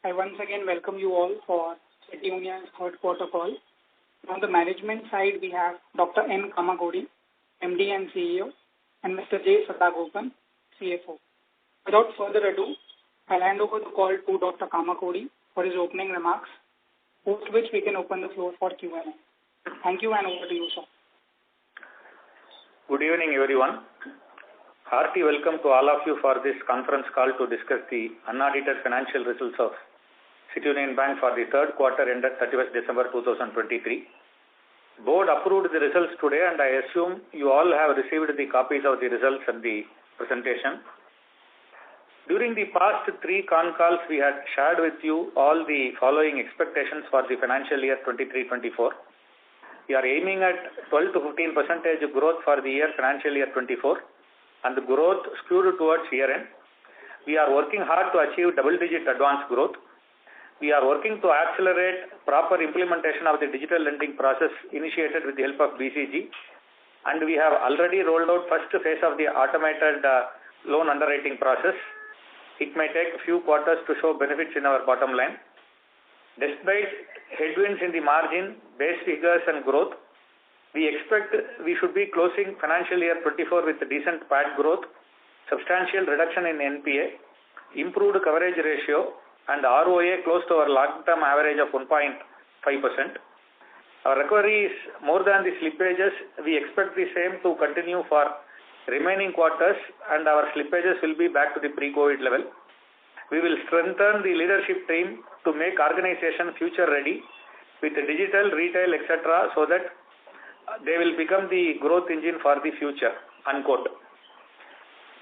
I once again welcome you all for City Union's third quarter call. On the management side, we have Dr. N. Kamakodi, MD and CEO, and Mr. J. Sadagopan, CFO. Without further ado, I'll hand over the call to Dr. Kamakodi for his opening remarks, post which we can open the floor for Q&A. Thank you, and over to you, sir. Good evening, everyone. Hearty welcome to all of you for this conference call to discuss the unaudited financial results of City Union Bank for the third quarter ended 31st December 2023. Board approved the results today, and I assume you all have received the copies of the results and the presentation. During the past three Concalls, we had shared with you all the following expectations for the financial year 23-24. We are aiming at 12 to 15% growth for the year financial year 24, and the growth skewed towards year-end. We are working hard to achieve double-digit advance growth. We are working to accelerate proper implementation of the digital lending process initiated with the help of BCG, and we have already rolled out first phase of the automated loan underwriting process. It may take a few quarters to show benefits in our bottom line. Despite headwinds in the margin, base figures and growth, we expect we should be closing financial year 24 with a decent PAT growth, substantial reduction in NPA, improved coverage ratio, and ROA close to our long-term average of 1.5%. Our recovery is more than the slippages. We expect the same to continue for remaining quarters, and our slippages will be back to the pre-COVID level. We will strengthen the leadership team to make organization future ready with the digital, retail, etc., so that they will become the growth engine for the future, unquote.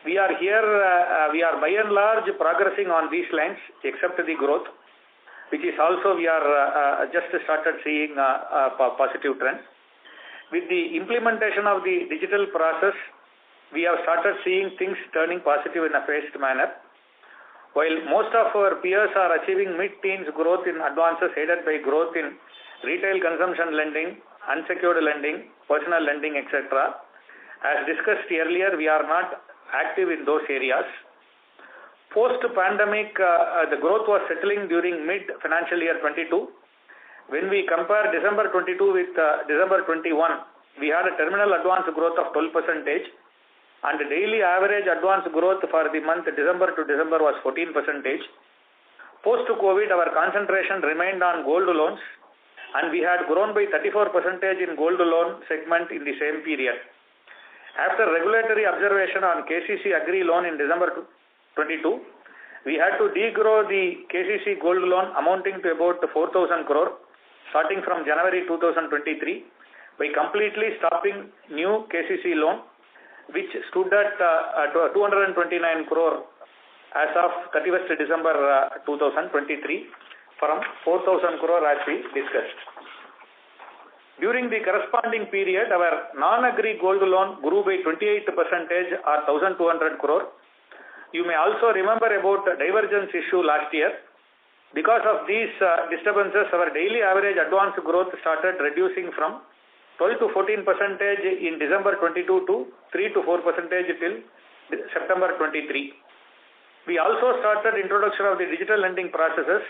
We are by and large progressing on these lines, except the growth, which is also we are just started seeing a positive trend. With the implementation of the digital process, we have started seeing things turning positive in a phased manner. While most of our peers are achieving mid-teens growth in advances aided by growth in retail consumption lending, unsecured lending, personal lending, etc., as discussed earlier, we are not active in those areas. Post-pandemic, the growth was settling during mid-financial year 22. When we compare December 22 with December 21, we had a terminal advance growth of 12%, and the daily average advance growth for the month December to December was 14%. Post-COVID, our concentration remained on gold loans, and we had grown by 34% in gold loan segment in the same period. After regulatory observation on KCC Agri loan in December 22, we had to degrow the KCC gold loan amounting to about 4,000 crore starting from January 2023 by completely stopping new KCC loan, which stood at 229 crore as of 31st December 2023 from 4,000 crore as we discussed. During the corresponding period, our non-agri gold loan grew by 28% or 1,200 crore. You may also remember about the divergence issue last year. Because of these disturbances, our daily average advance growth started reducing from 12 to 14% in December 22 to 3 to 4% till September 23. We also started introduction of the digital lending processes.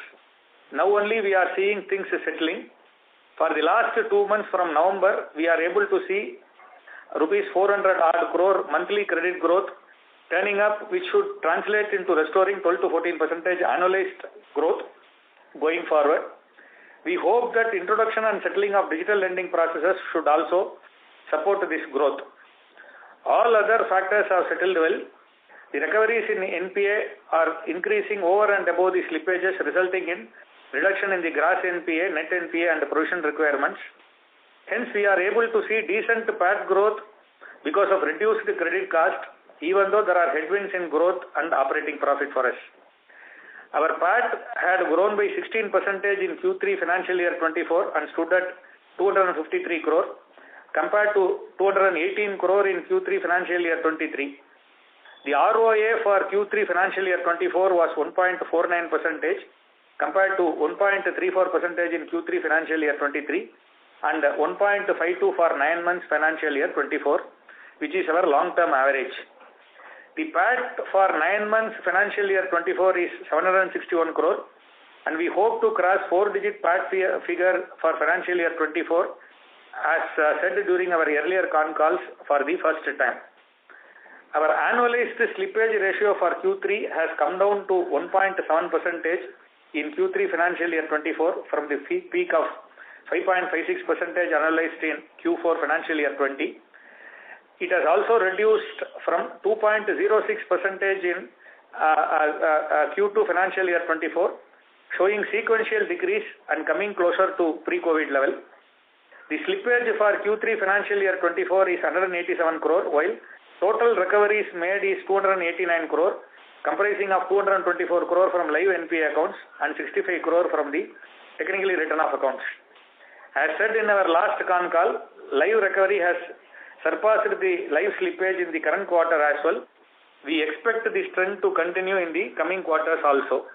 Now only we are seeing things settling. For the last 2 months from November, we are able to see rupees 400 odd crore monthly credit growth turning up, which should translate into restoring 12 to 14% annualized growth going forward. We hope that introduction and settling of digital lending processes should also support this growth. All other factors have settled well. The recoveries in NPA are increasing over and above the slippages, resulting in reduction in the gross NPA, net NPA and provision requirements. Hence, we are able to see decent PAT growth because of reduced credit cost, even though there are headwinds in growth and operating profit for us. Our PAT had grown by 16% in Q3 financial year 24 and stood at 253 crore compared to 218 crore in Q3 financial year 23. The ROA for Q3 financial year 24 was 1.49% compared to 1.34% in Q3 financial year 23 and 1.52 for 9 months financial year 24, which is our long-term average. The PAT for 9 months financial year 24 is 761 crore and we hope to cross 4-digit PAT figure for financial year 24 as said during our earlier con calls for the first time. Our annualized slippage ratio for Q3 has come down to 1.7% in Q3 financial year 24 from the peak of 5.56% annualized in Q4 financial year 20. It has also reduced from 2.06% in Q2 financial year 24, showing sequential decrease and coming closer to pre-COVID level. The slippage for Q3 financial year 24 is 187 crore, while total recoveries made is 289 crore, comprising of 224 crore from live NPA accounts and 65 crore from the technically written off accounts. As said in our last con call, live recovery has surpassed the live slippage in the current quarter as well. We expect this trend to continue in the coming quarters also.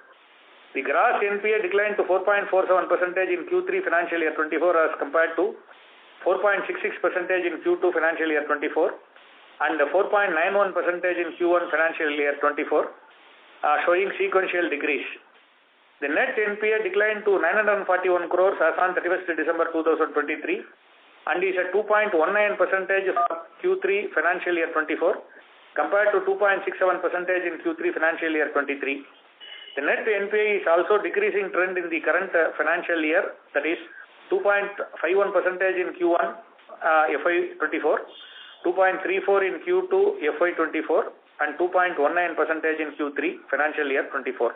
The gross NPA declined to 4.47% in Q3 financial year 24 as compared to 4.66% in Q2 financial year 24 and 4.91% in Q1 financial year 24, showing sequential decrease. The net NPA declined to 941 crores as on 31st December 2023 and is at 2.19% for Q3 financial year 24 compared to 2.67% in Q3 financial year 23. The net NPA is also decreasing trend in the current financial year, that is 2.51% in Q1 FY24, 2.34 in Q2 FY24 and 2.19% in Q3 financial year 24.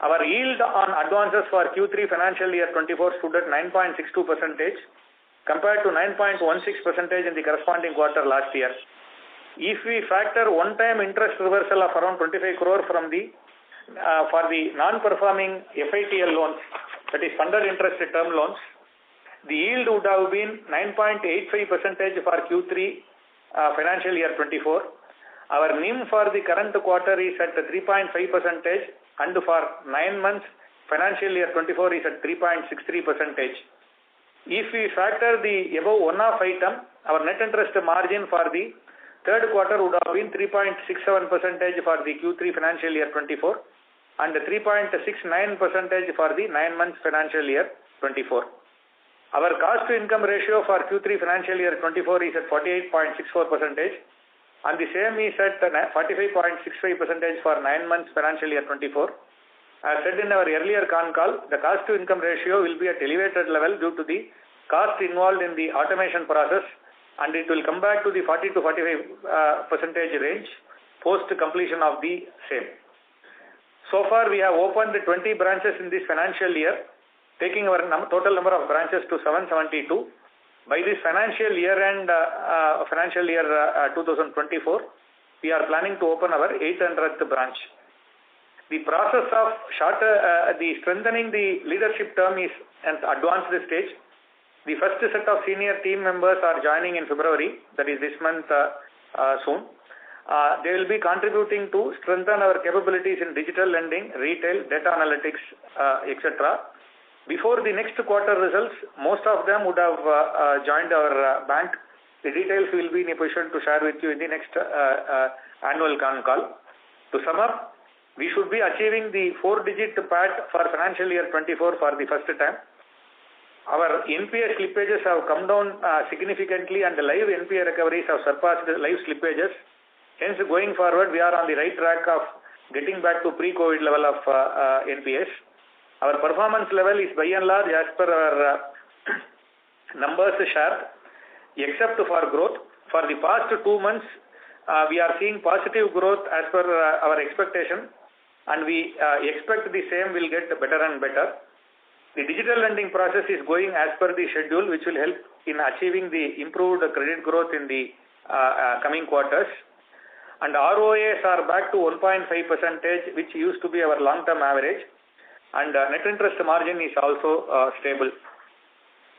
Our yield on advances for Q3 financial year 24 stood at 9.62% compared to 9.16% in the corresponding quarter last year. If we factor one-time interest reversal of around 25 crore from the for the non-performing FITL loans, that is funded interest term loans, the yield would have been 9.85% for Q3 financial year 24. Our NIM for the current quarter is at 3.5% and for 9 months financial year 24 is at 3.63%. If we factor the above one-off item, our net interest margin for the third quarter would have been 3.67% for the Q3 financial year 24 and 3.69% for the 9 months financial year 24. Our cost to income ratio for Q3 financial year 24 is at 48.64% and the same is at 45.65% for 9 months financial year 24. As said in our earlier con call, the cost to income ratio will be at elevated level due to the cost involved in the automation process, and it will come back to the 40 to 45% range post completion of the same. So far we have opened 20 branches in this financial year, taking our total number of branches to 772. By this financial year end, financial year 2024, we are planning to open our 800th branch. The process of strengthening the leadership term is at advanced stage. The first set of senior team members are joining in February, that is this month soon. They will be contributing to strengthen our capabilities in digital lending, retail, data analytics, etc. Before the next quarter results, most of them would have joined our bank. The details will be in a position to share with you in the next annual con call. To sum up, we should be achieving the 4-digit PAT for financial year 24 for the first time. Our NPA slippages have come down significantly and the live NPA recoveries have surpassed the live slippages. Hence, going forward, we are on the right track of getting back to pre-COVID level of NPAs. Our performance level is by and large as per our numbers shared, except for growth. For the past 2 months, we are seeing positive growth as per our expectation, and we expect the same will get better and better. The digital lending process is going as per the schedule, which will help in achieving the improved credit growth in the coming quarters. And ROAs are back to 1.5%, which used to be our long-term average. And net interest margin is also stable.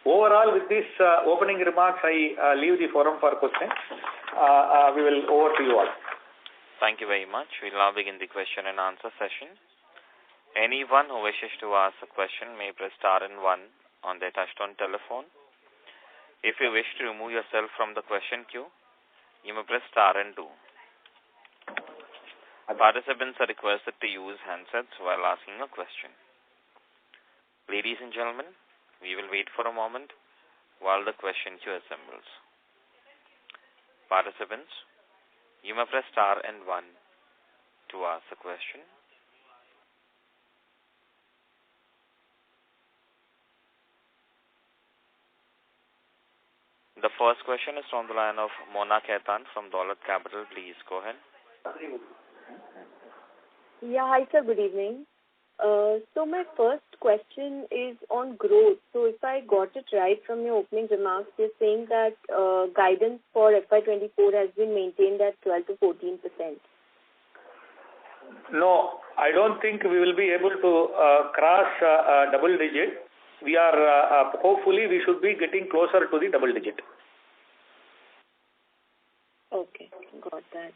Overall, with these opening remarks, I leave the forum for questions. We will over to you all. Thank you very much. We will now begin the question and answer session. Anyone who wishes to ask a question may press star and 1 on their touchtone telephone. If you wish to remove yourself from the question queue, you may press star and 2. Participants are requested to use handsets while asking a question. Ladies and gentlemen, we will wait for a moment while the question queue assembles. Participants, you may press star and 1 to ask a question. The first question is from the line of Mona Khaitan from Dolat Capital. Please go ahead. Yeah, hi sir, good evening. So my first question is on growth. So if I got it right from your opening remarks, you're saying that guidance for FY24 has been maintained at 12 to 14%. No, I don't think we will be able to cross double digit. We are hopefully we should be getting closer to the double digit. Okay, got that.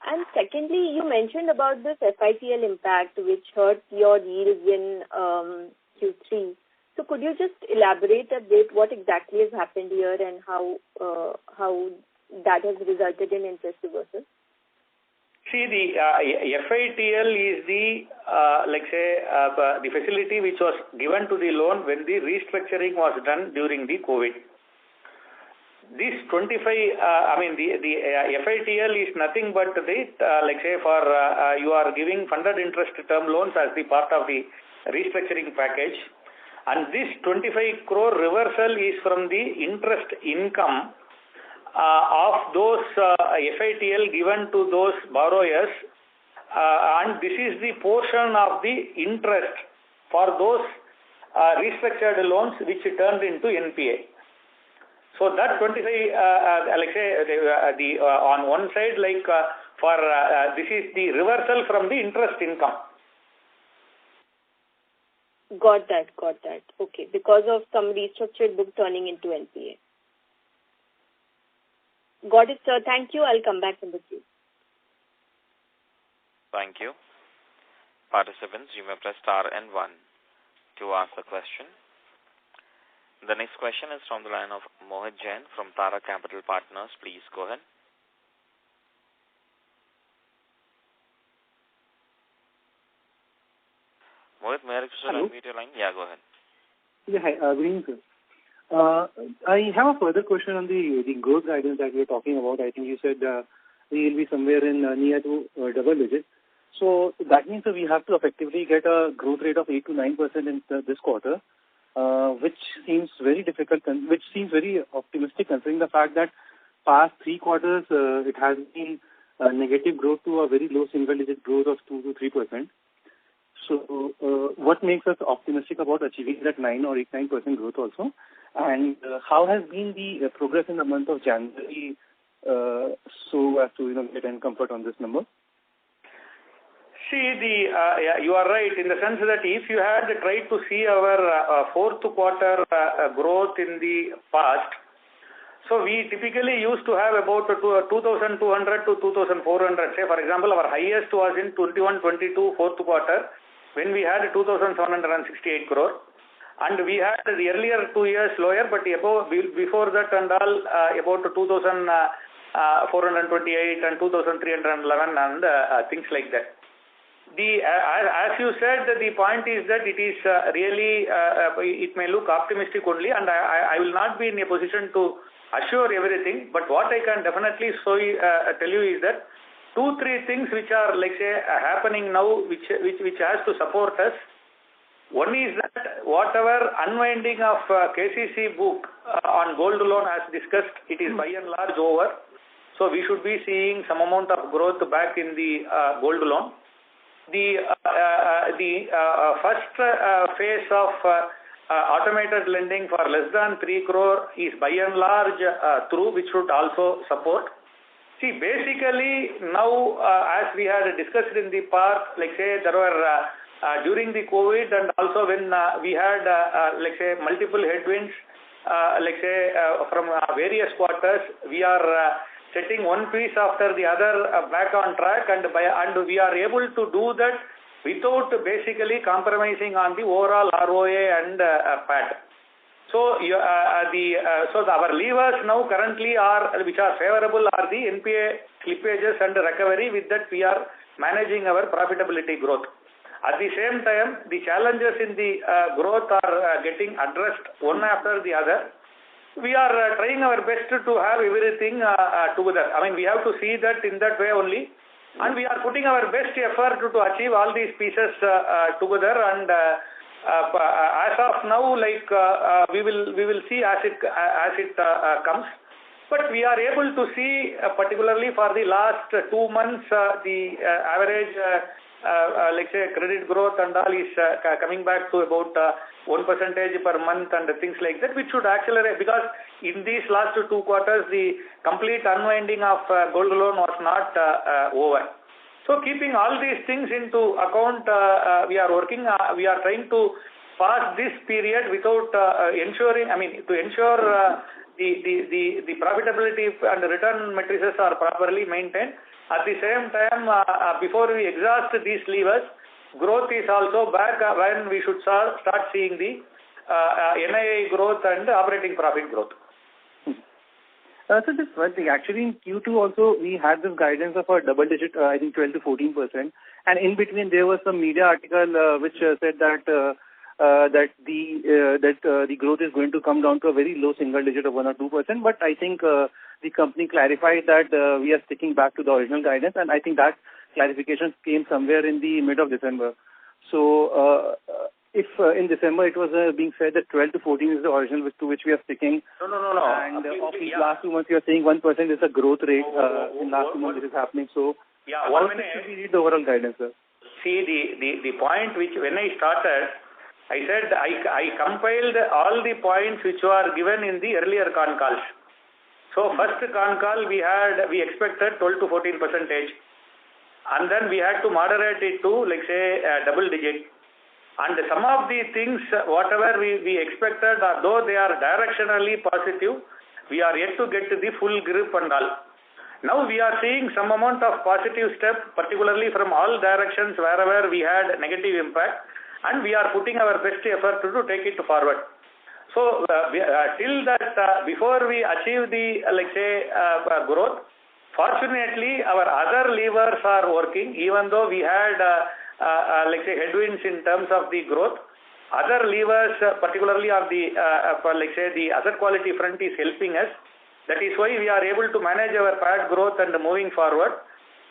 And secondly, you mentioned about this FITL impact which hurt your yields in Q3. So could you just elaborate a bit what exactly has happened here and how that has resulted in interest reversal? See, the FITL is the the facility which was given to the loan when the restructuring was done during the COVID. This 25, the FITL is nothing but the, for you are giving funded interest term loans as the part of the restructuring package. And this 25 crore reversal is from the interest income of those FITL given to those borrowers. And this is the portion of the interest for those restructured loans which turned into NPA. So that 25, on one side, this is the reversal from the interest income. Got that. Okay, because of some restructured book turning into NPA. Got it, sir. Thank you. I'll come back in the queue. Thank you. Participants, you may press star and 1 to ask a question. The next question is from the line of Mohit Jain from Tara Capital Partners. Please go ahead. Mohit, may I request you to unmute your line? Yeah, go ahead. Yeah, hi. Good evening, sir. I have a further question on the growth guidance that we are talking about. I think you said we will be somewhere in near to double digit. So that means that we have to effectively get a growth rate of 8 to 9% in this quarter. Which seems very difficult, which seems very optimistic considering the fact that past 3 quarters it has been a negative growth to a very low single-digit growth of 2 to 3%. So what makes us optimistic about achieving that 9 or 8-9% growth also? And how has been the progress in the month of January so as to get any comfort on this number? See, you are right in the sense that if you had tried to see our fourth quarter growth in the past, so we typically used to have about 2,200 to 2,400. Say, for example, our highest was in 21-22 fourth quarter when we had 2,768 crore. And we had the earlier 2 years lower, but before that and all, about 2,428 and 2,311 and things like that. As you said, the point is that it is really, it may look optimistic only, and I will not be in a position to assure everything, but what I can definitely tell you is that 2-3 things which are happening now, which has to support us. One is that whatever unwinding of KCC book on gold loan as discussed, it is by and large over. So we should be seeing some amount of growth back in the gold loan. The first phase of automated lending for less than 3 crore is by and large through, which should also support. See, basically now as we had discussed in the past, there were during the COVID and also when we had multiple headwinds, from various quarters, we are setting one piece after the other back on track, and we are able to do that without basically compromising on the overall ROA and PAT. So, our levers now currently which are favorable are the NPA slippages and recovery. With that, we are managing our profitability growth. At the same time, the challenges in the growth are getting addressed one after the other. We are trying our best to have everything together. I mean, we have to see that in that way only. And we are putting our best effort to achieve all these pieces together. And as of now, like we will see as it comes. But we are able to see, particularly for the last 2 months, the average, let's say, credit growth and all is coming back to about 1% per month and things like that, which should accelerate, because in these last 2 quarters, the complete unwinding of gold loan was not over. So keeping all these things into account, we are working, we are trying to pass this period without ensuring, I mean, to ensure the profitability and return matrices are properly maintained. At the same time, before we exhaust these levers, growth is also back when we should start seeing the NII growth and operating profit growth. So just one thing, actually in Q2 also we had this guidance of a double digit, I think 12 to 14%, and in between there was some media article which said that the growth is going to come down to a very low single digit of 1 or 2%. But I think the company clarified that we are sticking back to the original guidance, and I think that clarification came somewhere in the mid of December. So if in December it was being said that 12 to 14 is the original to which we are sticking. No. And of these last 2 months you are saying 1% is a growth rate in last 2 months it is happening. So how should we read the overall guidance, sir? See, the point which when I started, I said I compiled all the points which were given in the earlier Concalls. So first Concall we expected 12 to 14%, and then we had to moderate it to, like say, double digit. And some of the things, whatever we expected, though they are directionally positive, we are yet to get the full grip and all. Now we are seeing some amount of positive step, particularly from all directions wherever we had negative impact, and we are putting our best effort to take it forward. So till that, before we achieve the, like say, growth, fortunately our other levers are working, even though we had like say headwinds in terms of the growth. Other levers, particularly on the like say the asset quality front, is helping us. That is why we are able to manage our PAT growth and moving forward.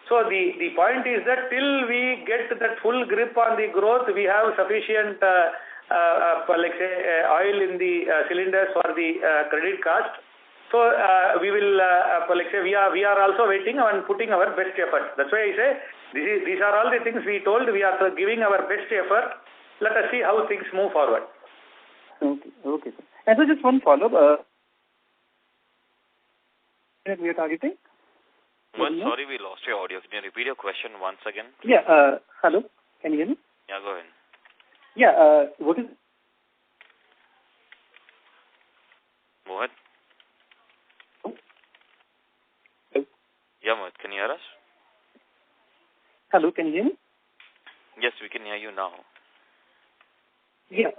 So the point is that till we get that full grip on the growth, we have sufficient like say oil in the cylinders for the credit cost. So we will like say we are also waiting and putting our best effort. That's why I say these are all the things we told. We are giving our best effort. Let us see how things move forward. Okay. And so just one follow-up. We are targeting. Well, sorry, we lost your audio. Can you repeat your question once again? Yeah. Hello. Can you hear me? Yeah, go ahead. Yeah. What is? Mohit? Yeah, Mohit, can you hear us? Hello, can you hear me? Yes, we can hear you now. Yeah.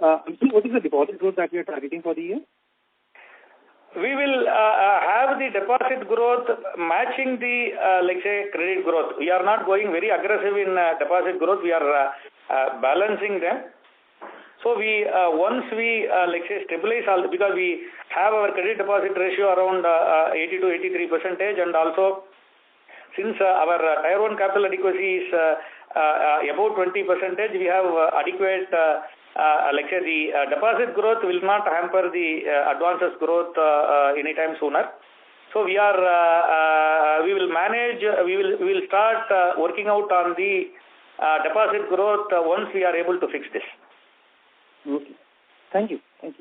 What is the deposit growth that we are targeting for the year? We will have the deposit growth matching the, like say, credit growth. We are not going very aggressive in deposit growth. We are balancing them. So we once we like say stabilize all, because we have our credit deposit ratio around 80 to 83%, and also since our Tier 1 capital adequacy is above 20%, we have adequate like say the deposit growth will not hamper the advances growth anytime sooner. So we will manage, we will start working out on the deposit growth once we are able to fix this. Okay. Thank you. Thank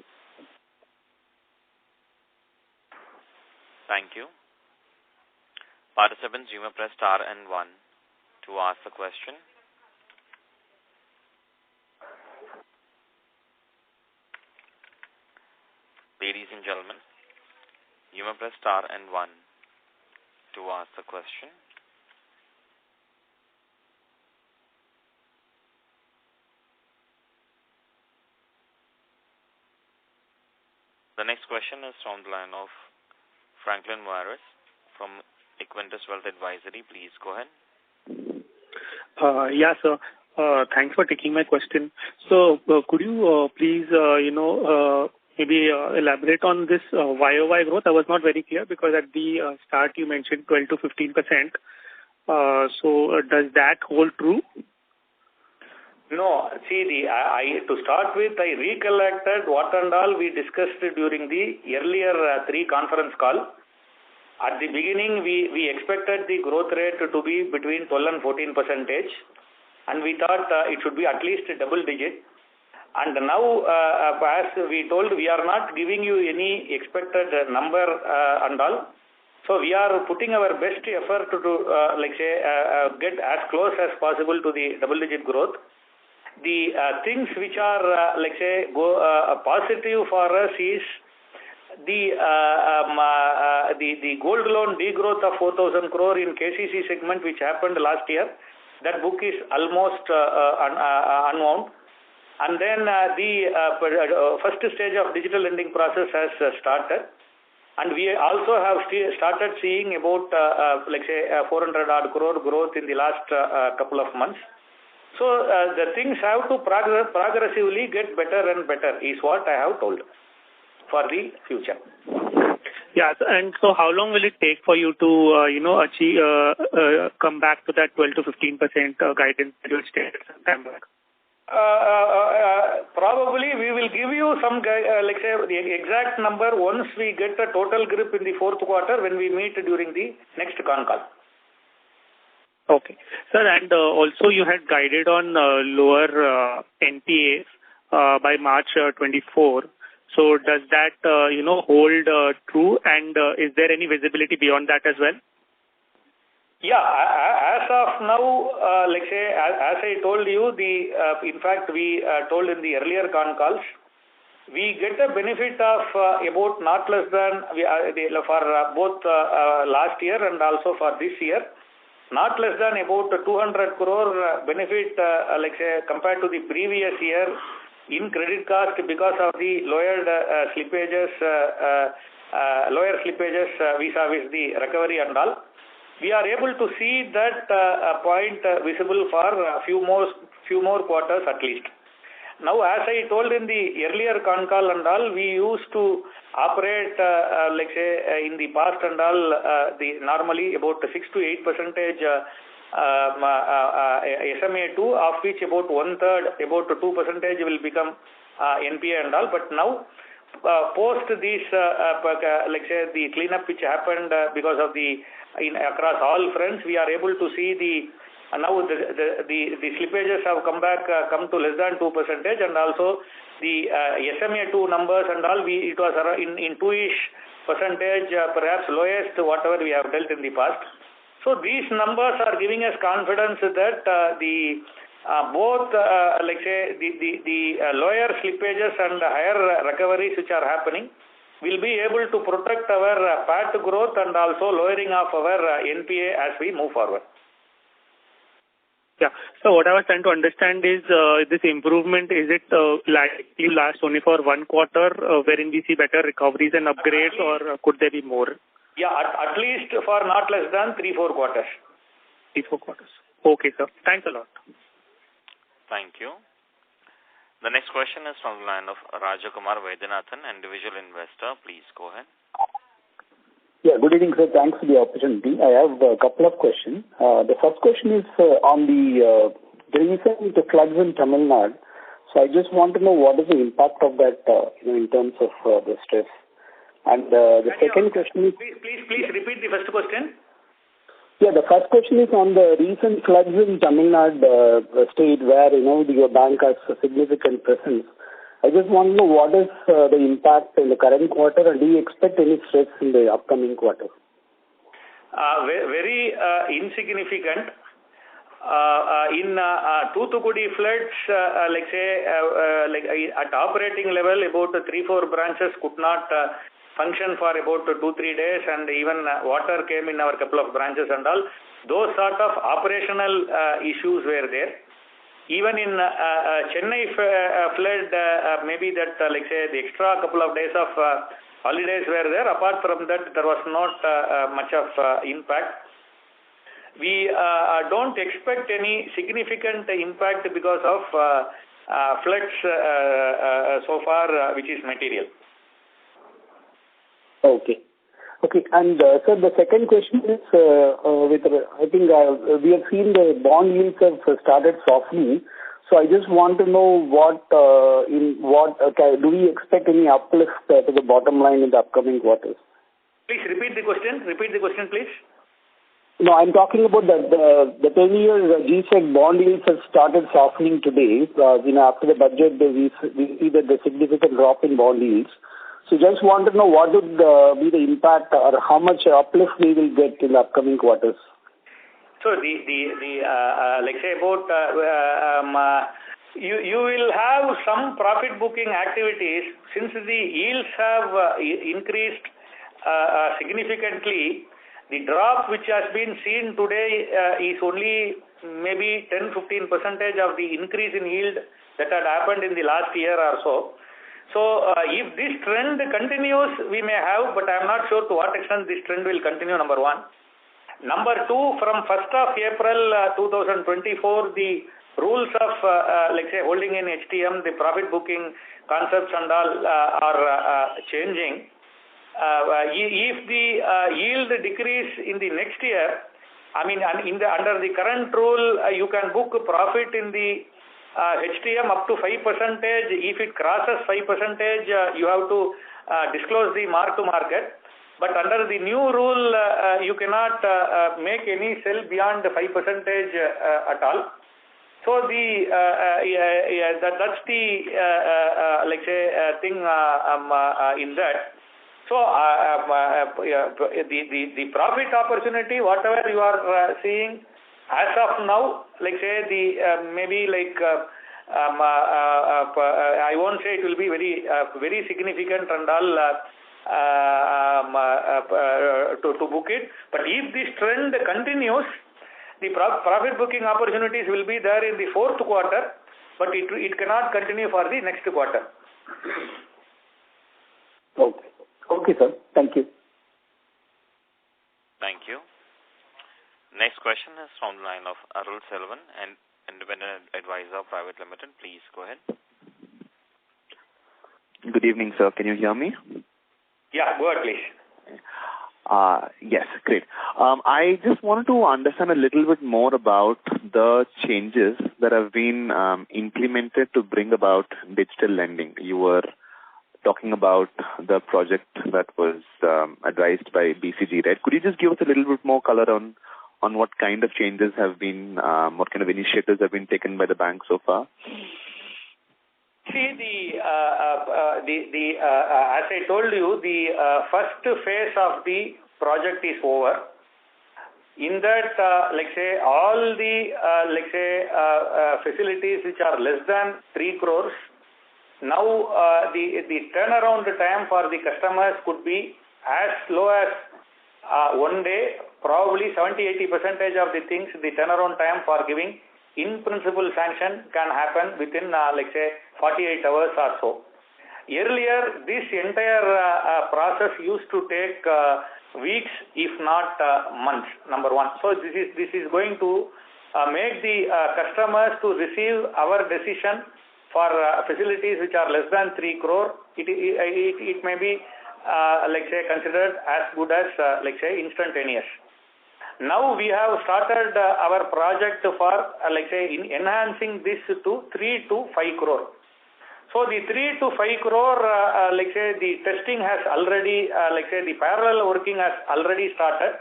you. Participants, you may press star and 1 to ask the question. Ladies and gentlemen, you may press star and 1 to ask the question. The next question is from the line of Franklin Moiris from Equentis Wealth Advisory. Please go ahead. Yeah, sir. Thanks for taking my question. So, could you please, maybe elaborate on this YOY growth? I was not very clear because at the start you mentioned 12 to 15%. So, does that hold true? No, see, to start with, I recollected what and all we discussed during the earlier 3 conference call. At the beginning, we expected the growth rate to be between 12 and 14%, and we thought it should be at least double digit. And now, as we told, we are not giving you any expected number and all. So we are putting our best effort to get as close as possible to the double digit growth. The things which are, positive for us is the gold loan degrowth of 4,000 crore in KCC segment which happened last year. That book is almost unwound. And then the first stage of digital lending process has started. And we also have started seeing about 400 odd crore growth in the last couple of months. So the things have to progressively get better and better is what I have told for the future. Yeah, and so how long will it take for you to, achieve, come back to that 12 to 15% guidance that you stated sometime back? Probably we will give you some, the exact number once we get a total grip in the fourth quarter when we meet during the next con call. Okay. Sir, and also you had guided on lower NPAs by March 24. So does that, hold true, and is there any visibility beyond that as well? Yeah, as of now, as I told you, in fact, we told in the earlier con calls, we get a benefit of about not less than, for both last year and also for this year, not less than about 200 crore benefit, compared to the previous year in credit cost because of the lower slippages vis-a-vis the recovery and all. We are able to see that point visible for a few more quarters at least. Now, as I told in the earlier con call and all, we used to operate, in the past and all, normally about 6 to 8% SMA2, of which about 1/3, about 2% will become NPA and all. But now, post this, the cleanup which happened because of across all fronts, we are able to see now the slippages have come to less than 2%, and also the SMA2 numbers and all, it was in 2-ish%, perhaps lowest whatever we have dealt in the past. So these numbers are giving us confidence that both the lower slippages and higher recoveries which are happening will be able to protect our PAT growth and also lowering of our NPA as we move forward. Yeah. So what I was trying to understand is this improvement, is it likely to last only for 1 quarter wherein we see better recoveries and upgrades, or could there be more? Yeah, at least for not less than 3-4 quarters. 3-4 quarters. Okay, sir. Thanks a lot. Thank you. The next question is from the line of Rajakumar Vaidyanathan, individual investor. Please go ahead. Yeah, good evening, sir. Thanks for the opportunity. I have a couple of questions. The first question is on the recent floods in Tamil Nadu. So I just want to know what is the impact of that in terms of the stress. And the second question is... Please repeat the first question. Yeah, the first question is on the recent floods in Tamil Nadu state where, your bank has a significant presence. I just want to know what is the impact in the current quarter, and do you expect any stress in the upcoming quarter? Very insignificant. In Thoothukudi floods, at operating level, about 3-4 branches could not function for about 2-3 days, and even water came in our couple of branches and all. Those sort of operational issues were there. Even in Chennai flood, maybe that, the extra couple of days of holidays were there. Apart from that, there was not much of impact. we don't expect any significant impact because of floods so far, which is material. Okay. Okay. And sir, the second question is, I think we have seen the bond yields have started softening. So I just want to know do we expect any uplift to the bottom line in the upcoming quarters? Please repeat the question. Repeat the question, please. No, I'm talking about the 10-year G-Sec bond yields have started softening today. After the budget, we see that the significant drop in bond yields. So just want to know what would be the impact or how much uplift we will get in the upcoming quarters. So let's say about you will have some profit booking activities since the yields have increased significantly. The drop which has been seen today is only maybe 10-15% of the increase in yield that had happened in the last year or so. So if this trend continues, we may have, but I am not sure to what extent this trend will continue, number one. Number two, from 1st of April 2024, the rules of, let's say, holding in HTM, the profit booking concepts and all are changing. If the yield decrease in the next year, I mean, under the current rule, you can book profit in the HTM up to 5%. If it crosses 5%, you have to disclose the mark to market. But under the new rule, you cannot make any sell beyond 5% at all. So that's the let's say thing in that. So the profit opportunity, whatever you are seeing. As of now, like say maybe like I won't say it will be very significant and all to book it. But if this trend continues, the profit booking opportunities will be there in the fourth quarter, but it cannot continue for the next quarter. Okay. Okay, sir. Thank you. Thank you. Next question is from the line of Arul Selvan, an independent advisor, private limited. Please go ahead. Good evening, sir. Can you hear me? Yeah, go ahead, please. Yes, great. I just wanted to understand a little bit more about the changes that have been implemented to bring about digital lending. You were talking about the project that was advised by BCG, right? Could you just give us a little bit more color on what kind of changes have been, what kind of initiatives have been taken by the bank so far? See, as I told you, the first phase of the project is over. In that, let's say, all the, facilities which are less than 3 crores, now the turnaround time for the customers could be as low as 1 day. Probably 70-80% of the things, the turnaround time for giving in principle sanction can happen within, 48 hours or so. Earlier, this entire process used to take weeks, if not months, number one. So this is going to make the customers to receive our decision for facilities which are less than 3 crore. It may be, considered as good as, instantaneous. Now we have started our project for, enhancing this to 3 to 5 crore. So the 3 to 5 crore, the testing has already, the parallel working has already started.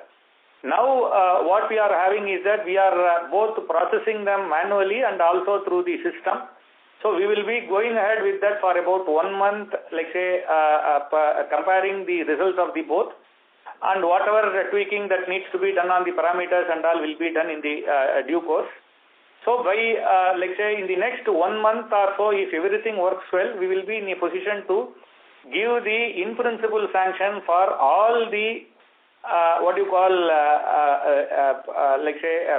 Now what we are having is that we are both processing them manually and also through the system. So we will be going ahead with that for about 1 month, comparing the results of the both. And whatever tweaking that needs to be done on the parameters and all will be done in the due course. So by, in the next 1 month or so, if everything works well, we will be in a position to give the in-principle sanction for all the,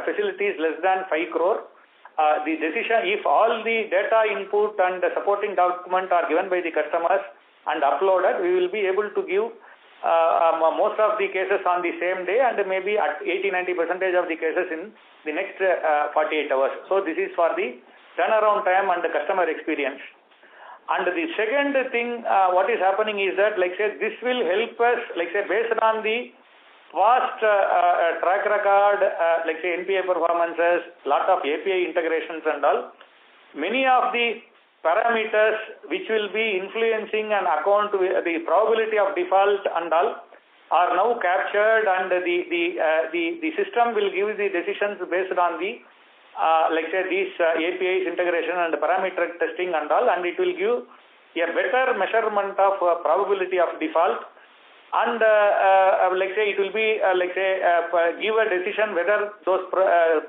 facilities less than 5 crore. The decision, if all the data input and the supporting document are given by the customers and uploaded, we will be able to give most of the cases on the same day and maybe at 80-90% of the cases in the next 48 hours. So this is for the turnaround time and the customer experience. And the second thing, what is happening is that, like say, this will help us, like say, based on the past track record, like say NPA performances, lot of API integrations and all, many of the parameters which will be influencing an account, the probability of default and all, are now captured, and the system will give the decisions based on the like say these APIs integration and parameter testing and all, and it will give a better measurement of probability of default, and like say it will be like say give a decision whether those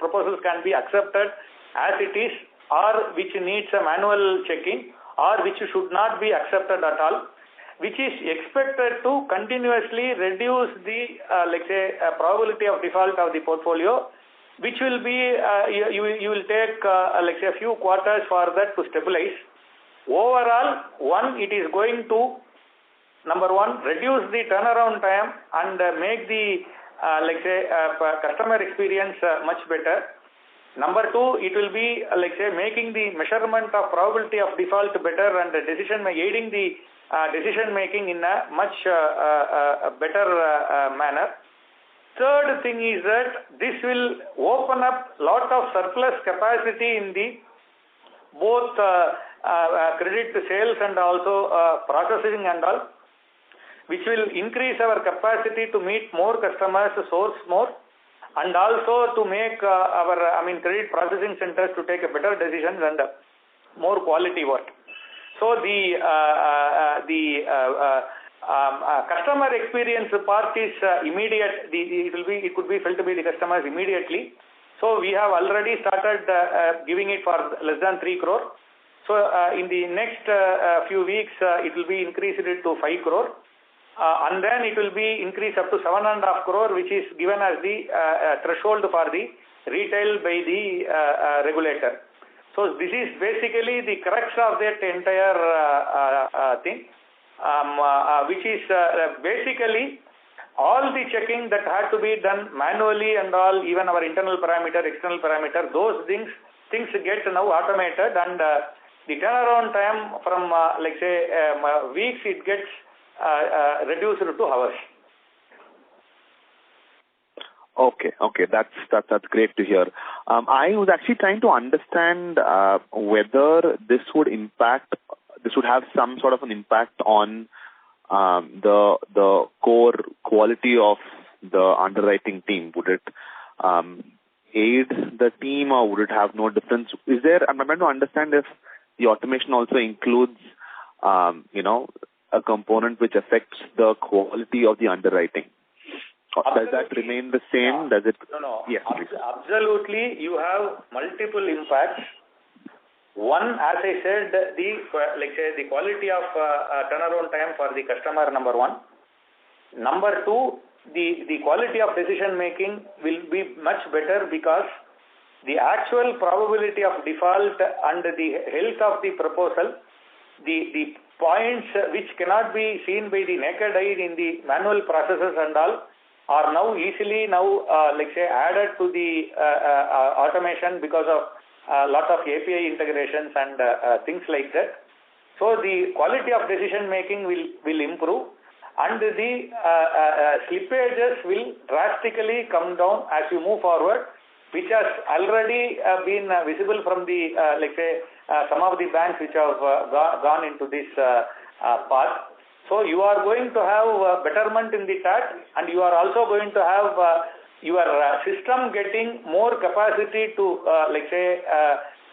proposals can be accepted as it is, or which needs a manual checking, or which should not be accepted at all, which is expected to continuously reduce the like say probability of default of the portfolio, which will be you will take like say a few quarters for that to stabilize. Overall, it is going to, number one, reduce the turnaround time and make the like say customer experience much better. Number two, it will be like say making the measurement of probability of default better and aiding the decision making in a much better manner. Third thing is that this will open up lot of surplus capacity in the both credit sales and also processing and all, which will increase our capacity to meet more customers, source more, and also to make our credit processing centers to take a better decisions and more quality work. So the customer experience part is immediate. It could be felt to be the customers immediately. So we have already started giving it for less than 3 crore. So in the next few weeks, it will be increased to 5 crore. And then it will be increased up to 7.5 crore, which is given as the threshold for the retail by the regulator. So this is basically the crux of that entire thing, which is basically all the checking that had to be done manually and all, even our internal parameter, external parameter, those things get now automated, and the turnaround time from like say weeks, it gets reduced to hours. Okay, that's great to hear. I was actually trying to understand whether this would have some sort of an impact on the core quality of the underwriting team. Would it aid the team, or would it have no difference? I'm trying to understand if the automation also includes a component which affects the quality of the underwriting. Does that remain the same? Does it? No. Yes, please. Absolutely, you have multiple impacts. One, as I said, the quality of turnaround time for the customer, number one. Number two, the quality of decision making will be much better, because the actual probability of default and the health of the proposal, the points which cannot be seen by the naked eye in the manual processes and all, are now easily added to the automation because of a lot of API integrations and things like that. So the quality of decision making will improve, and the slippages will drastically come down as you move forward, which has already been visible from the some of the banks which have gone into this path. So you are going to have betterment in the TAT, and you are also going to have your system getting more capacity to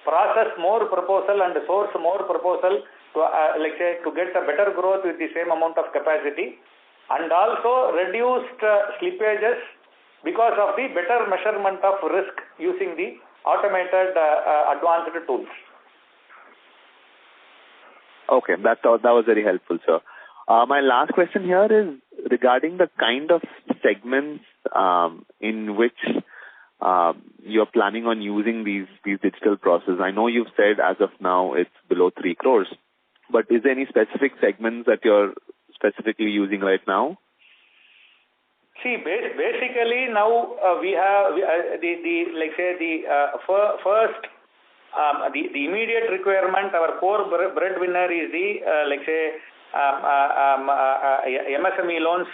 process more proposal and source more proposal to get a better growth with the same amount of capacity, and also reduced slippages because of the better measurement of risk using the automated advanced tools. Okay, that was very helpful, sir. My last question here is regarding the kind of segments in which you're planning on using these digital processes. I know you've said as of now it's below 3 crores, but is there any specific segments that you're specifically using right now? See, basically now we have first the immediate requirement. Our core breadwinner is the MSME loans.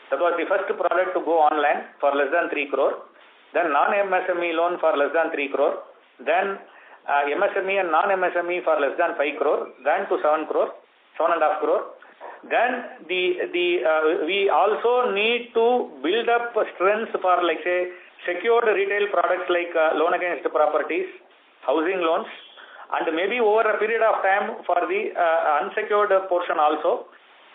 That was the first product to go online for less than 3 crore. Then non-MSME loan for less than 3 crore. Then MSME and non-MSME for less than 5 crore. Then to 7 crore, 7.5 crore. Then we also need to build up strength for secured retail products like loan against properties, housing loans, and maybe over a period of time for the unsecured portion also.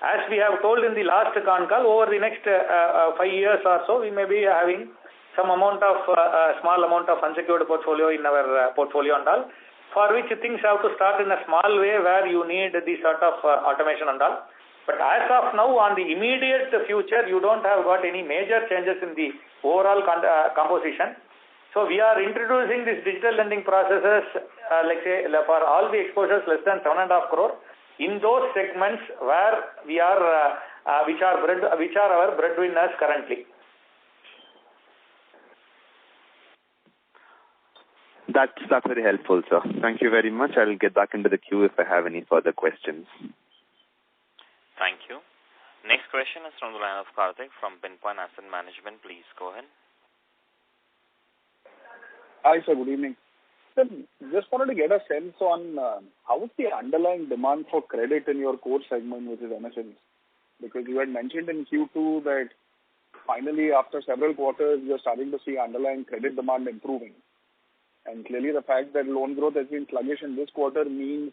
As we have told in the last Concall, over the next 5 years or so, we may be having some amount of small amount of unsecured portfolio in our portfolio and all, for which things have to start in a small way where you need this sort of automation and all. But as of now, on the immediate future, you don't have got any major changes in the overall composition. So we are introducing this digital lending processes, for all the exposures less than 7.5 crore, in those segments where we are, which are our breadwinners currently. That's very helpful, sir. Thank you very much. I'll get back into the queue if I have any further questions. Thank you. Next question is from the line of Karthik from Pinpoint Asset Management. Please go ahead. Hi, sir. Good evening. Sir, just wanted to get a sense on how is the underlying demand for credit in your core segment, which is MSMEs? Because you had mentioned in Q2 that finally, after several quarters, you're starting to see underlying credit demand improving. And clearly, the fact that loan growth has been sluggish in this quarter means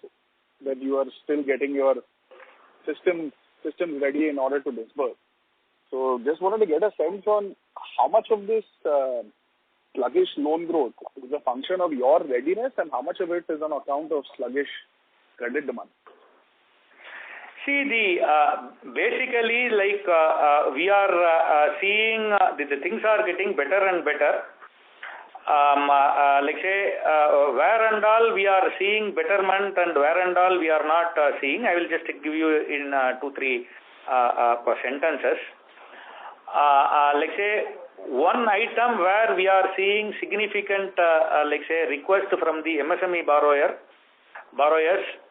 that you are still getting your systems ready in order to disburse. So just wanted to get a sense on how much of this sluggish loan growth is a function of your readiness and how much of it is on account of sluggish credit demand. See, basically we are seeing the things are getting better and better. Where and all we are seeing betterment and where and all we are not seeing. I will just give you in 2-3 sentences. One item where we are seeing significant request from the MSME borrowers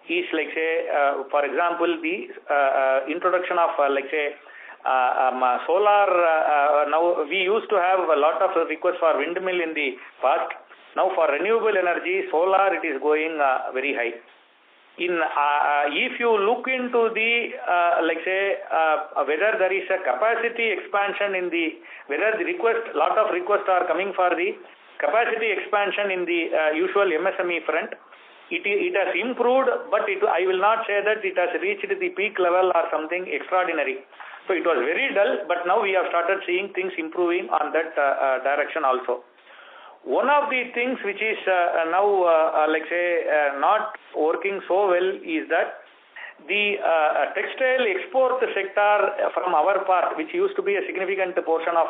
is for example the introduction of solar. Now we used to have a lot of requests for windmill in the past. Now for renewable energy, solar, it is going very high. If you look into the whether there is a capacity expansion in whether the lot of requests are coming for the capacity expansion in the usual MSME front. It has improved, but I will not say that it has reached the peak level or something extraordinary. So it was very dull, but now we have started seeing things improving on that direction also. One of the things which is now not working so well is that the textile export sector from our part, which used to be a significant portion of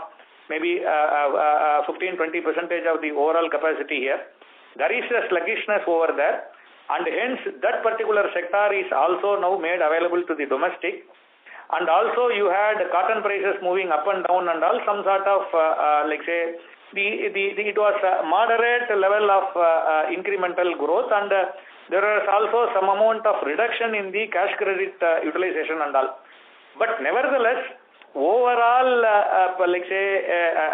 maybe 15-20% of the overall capacity here, there is a sluggishness over there, and hence that particular sector is also now made available to the domestic. And also you had cotton prices moving up and down and all, some sort of it was a moderate level of incremental growth, and there was also some amount of reduction in the cash credit utilization and all. But nevertheless, overall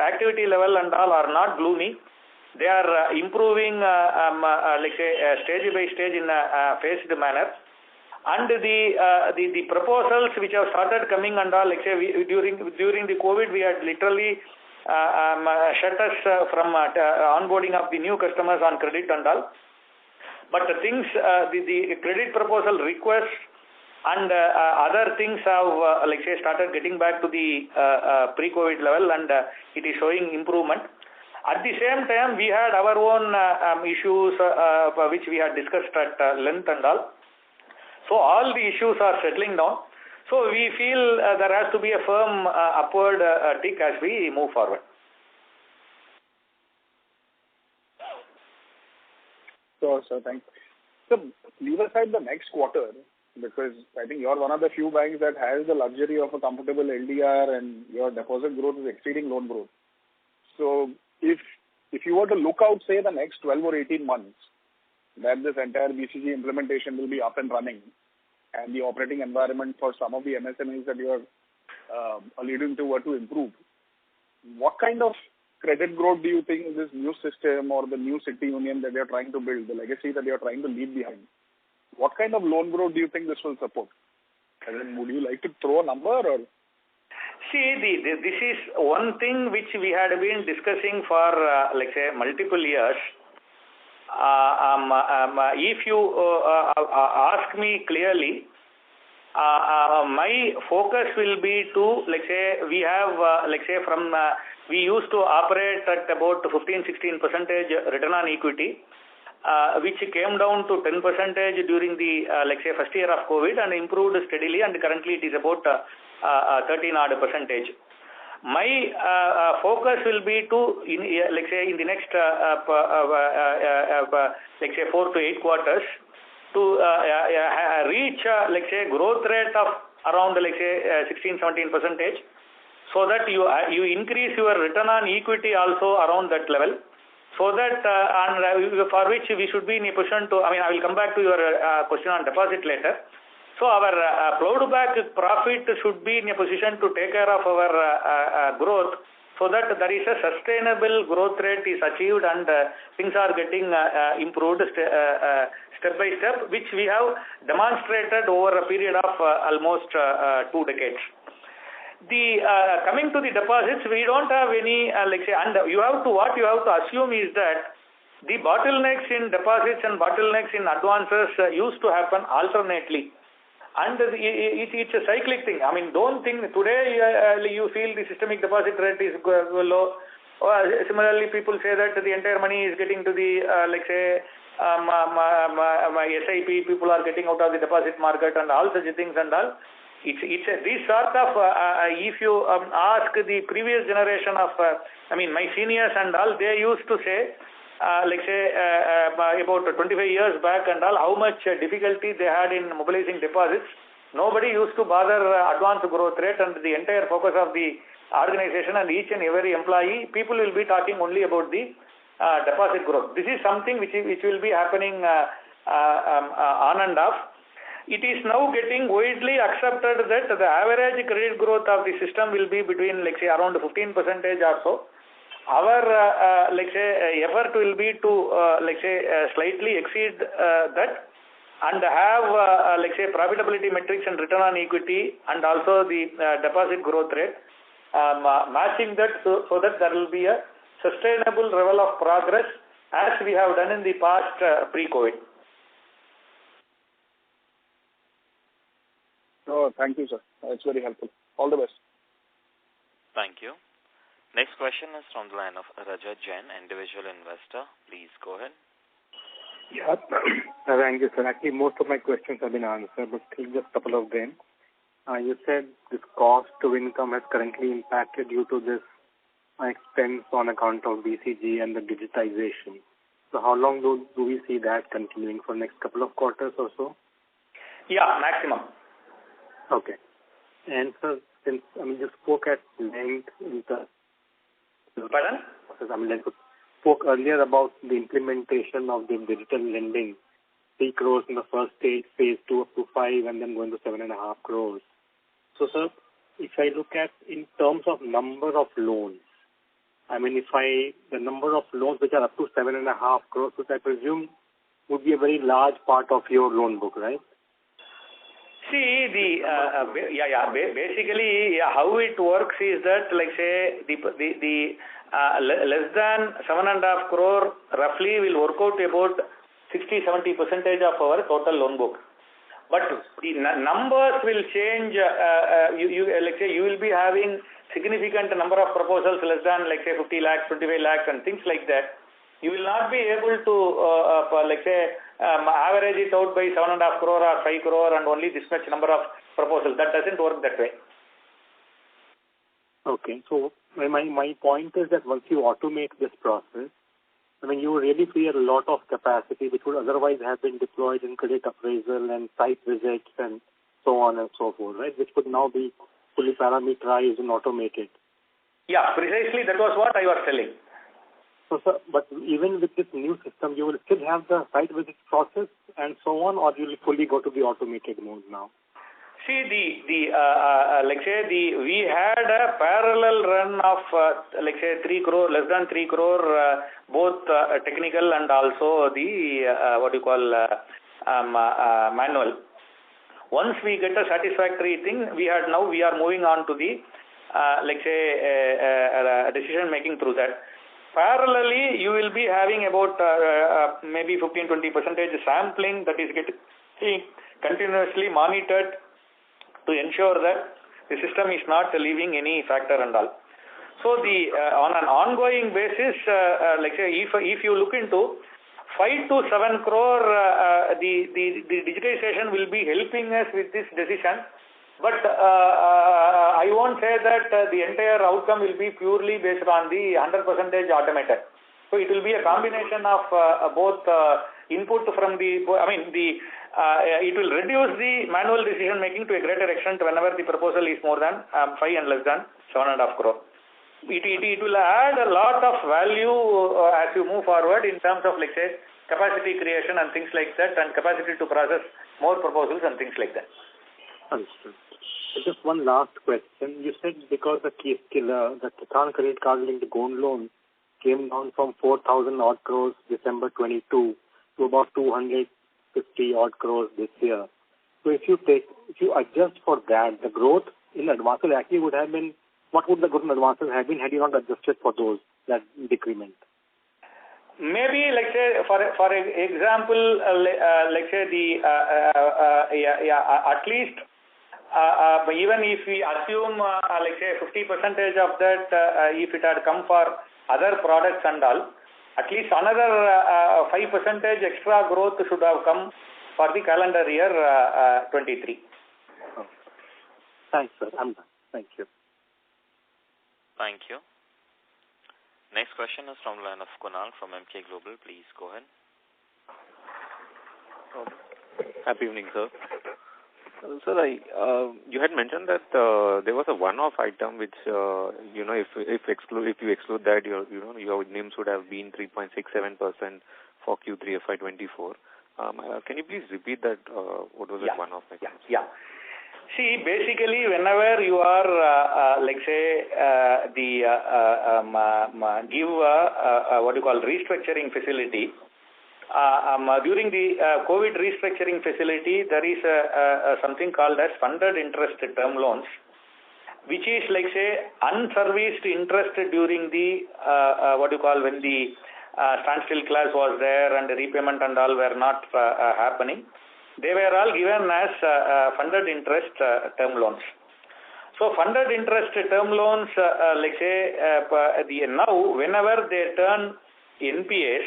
activity level and all are not gloomy. They are improving stage by stage in a phased manner. And the proposals which have started coming and all, during the COVID, we had literally shut us from onboarding of the new customers on credit and all. But the things, the credit proposal requests and other things have started getting back to the pre-COVID level, and it is showing improvement. At the same time, we had our own issues which we had discussed at length and all. So all the issues are settling down. So we feel there has to be a firm upward tick as we move forward. Sure, sir. Thanks. So leave aside the next quarter. Because I think you're one of the few banks that has the luxury of a comfortable LDR and your deposit growth is exceeding loan growth. So if you were to look out, say, the next 12 or 18 months, that this entire BCG implementation will be up and running and the operating environment for some of the MSMEs that you are alluding to were to improve, what kind of credit growth do you think this new system or the new city union that you're trying to build, the legacy that you're trying to leave behind, what kind of loan growth do you think this will support? And then would you like to throw a number or? See, this is one thing which we had been discussing for, multiple years. If you ask me clearly, my focus will be to, we have, we used to operate at about 15-16% return on equity, which came down to 10% during the, first year of COVID and improved steadily, and currently it is about 13-odd%. My focus will be to, in the next, 4 to 8 quarters, to reach, growth rate of around, 16-17%, so that you increase your return on equity also around that level, so that, and for which we should be in a position to, I will come back to your question on deposit later. So our plowed back profit should be in a position to take care of our growth, so that there is a sustainable growth rate is achieved and things are getting improved step by step, which we have demonstrated over a period of almost 2 decades. Coming to the deposits, we don't have any, and what you have to assume is that the bottlenecks in deposits and bottlenecks in advances used to happen alternately. And it's a cyclic thing. Don't think today you feel the systemic deposit rate is low. Similarly, people say that the entire money is getting to the, SIP, people are getting out of the deposit market and all such things and all. This sort of, if you ask the previous generation of, my seniors and all, they used to say, about 25 years back and all, how much difficulty they had in mobilizing deposits. Nobody used to bother advance growth rate, and the entire focus of the organization and each and every employee, people will be talking only about the deposit growth. This is something which will be happening on and off. It is now getting widely accepted that the average credit growth of the system will be between, around 15% or so. Our, effort will be to, slightly exceed that and have, profitability metrics and return on equity and also the deposit growth rate, matching that so that there will be a sustainable level of progress as we have done in the past pre-COVID. Oh, thank you, sir. It's very helpful. All the best. Thank you. Next question is from the line of Rajat Jain, individual investor. Please go ahead. Yeah, thank you, sir. Actually, most of my questions have been answered, but still just a couple of them. You said this cost to income has currently impacted due to this expense on account of BCG and the digitization. So how long do we see that continuing for next couple of quarters or so? Yeah, maximum. Okay. And sir, since you spoke at length in the Pardon? Spoke earlier about the implementation of the digital lending, 3 crores in the first stage, phase 2 up to 5, and then going to 7.5 crores. So, sir, if I look at in terms of number of loans, the number of loans which are up to 7.5 crores, which I presume would be a very large part of your loan book, right? See, basically how it works is that, the less than 7.5 crore roughly will work out about 60-70% of our total loan book. But the numbers will change. You will be having significant number of proposals less than 50 lakhs, 25 lakhs and things like that. You will not be able to average it out by 7.5 crore or 5 crore and only this much number of proposals. That doesn't work that way. Okay, so my point is that once you automate this process, I mean, you really free a lot of capacity which would otherwise have been deployed in credit appraisal and site visits and so on and so forth, right? Which could now be fully parameterized and automated. Yeah, precisely that was what I was telling. So, sir, but even with this new system, you will still have the site visit process and so on, or you will fully go to the automated mode now? See, we had a parallel run of, 3 crore, less than 3 crore, both technical and also the, manual. Once we get a satisfactory thing, we are moving on to the, decision making through that. Parallelly, you will be having about maybe 15-20% sampling that is getting continuously monitored to ensure that the system is not leaving any factor and all. So on an ongoing basis, if you look into 5 to 7 crore, the digitization will be helping us with this decision. But I won't say that the entire outcome will be purely based on the 100% automated. So it will be a combination of both input from it will reduce the manual decision making to a greater extent whenever the proposal is more than 5 and less than 7.5 crore. It will add a lot of value as you move forward in terms of, capacity creation and things like that, and capacity to process more proposals and things like that. Understood. Just one last question. You said because the Kisan credit card linked gold loan came down from 4,000 odd crores December 22 to about 250 odd crores this year. So if you adjust for that, the growth in advances actually would have been, what would the growth in advances have been had you not adjusted for that decrement? Maybe, for example, at least, even if we assume, 50% of that, if it had come for other products and all, at least another 5% extra growth should have come for the calendar year 23. Oh. Thanks, sir. I'm done. Thank you. Thank you. Next question is from the line of Kunal from MK Global. Please go ahead. Happy evening, sir. Sir, you had mentioned that there was a one-off item which, if you exclude that, your NIMs would have been 3.67% for Q3 FY24. Can you please repeat that? What was that one-off item? Yeah. See, basically, whenever you are, restructuring facility. During the COVID restructuring facility, there is something called as funded interest term loans, which is unserviced interest during the when the standstill clause was there and the repayment and all were not happening. They were all given as funded interest term loans. So funded interest term loans, now whenever they turn NPAs,